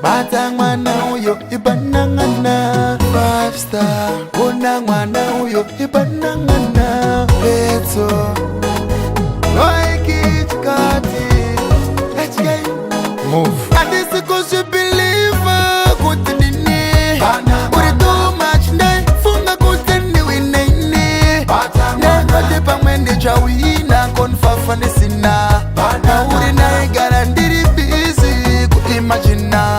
Bata mwana uyo ibanangana 5 star. Kuna mwana uyo ibanangana Petso Loiki chikati. Let's go. Move. And this is cause you believe good in it. Uri too much ne funga kutende winene. Nengo tepa mwende chawina konfafa nesina. Uri na garandiri busy kuimagina.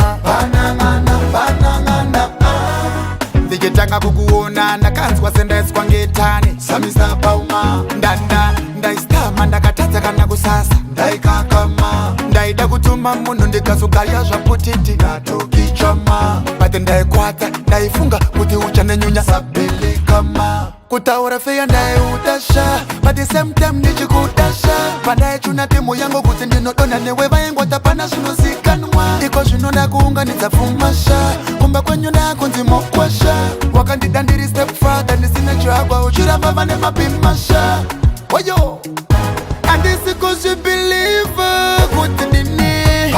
Ndikitanga kukuona nakanzwa sendeswa ngetani. Samisa pauma ndanda ndaistama ndakatadza kana kusasa ndaikakama ndaida kutuma munhu ndikazogaya zvaputiti ndatokichama bate ndaikwata ndaifunga kuti uchanenyunya sabelikama kutaura feya ndaiutasha but the same time ndichikutasha pandaichuna timu yangu kuti ndinodonha newe vaingota pana zvinozikanwa iko zvinoda kuunganidza pfumasha kumba kwenyu ndakunzi mokwasha wakandida ndiri step father ndisina chagwa uchiramba vane mapimasha oyo. And this is cause you believe good in it.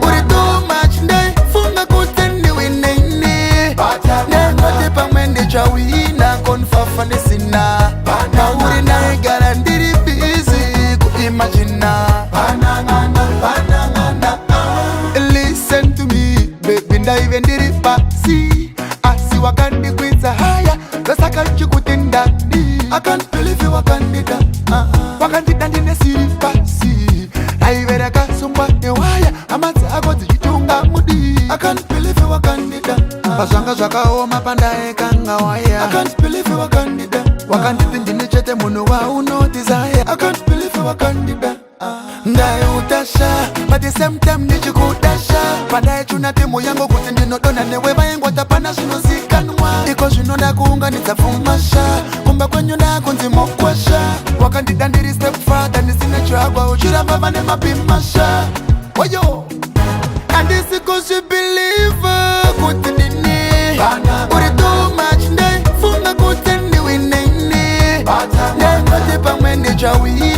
Uri too much ndai funga kutende winene. Nengo tepa mwende chawina konfafa nesina. Uri na garandiri busy kuimagina. Listen to me, baby ndaive ndiri pasi. Asi wakandi kwitsa haya, zasaka chikutindani. I can't believe you wakandida. Wakandida ndine siripasi. Naivereka sumbwa newaya amadzi ako dzichitunga mudi. I can't believe you wakandida. Pazvanga zvakaoma pandaekanga waya. I can't believe you wakandida. Wakanditi ndine chete munhu waunodesire. I can't believe you wakandida. Ndaiutasha but the same time ndichikudasha pandaichuna timu yangu kuti ndinodonha newe vaingota pana zvinozikanwa iko zvinoda kuunganidza pfumasha kumba kwenyu ndakunzi mokwasha wakandida ndiri step father ndisina chagwa uchiramba vane mapimasha oyo. And this is cause you believe kuti ndine uri too much ndai funga kuti ndiwinene nengo tepa mwende chawina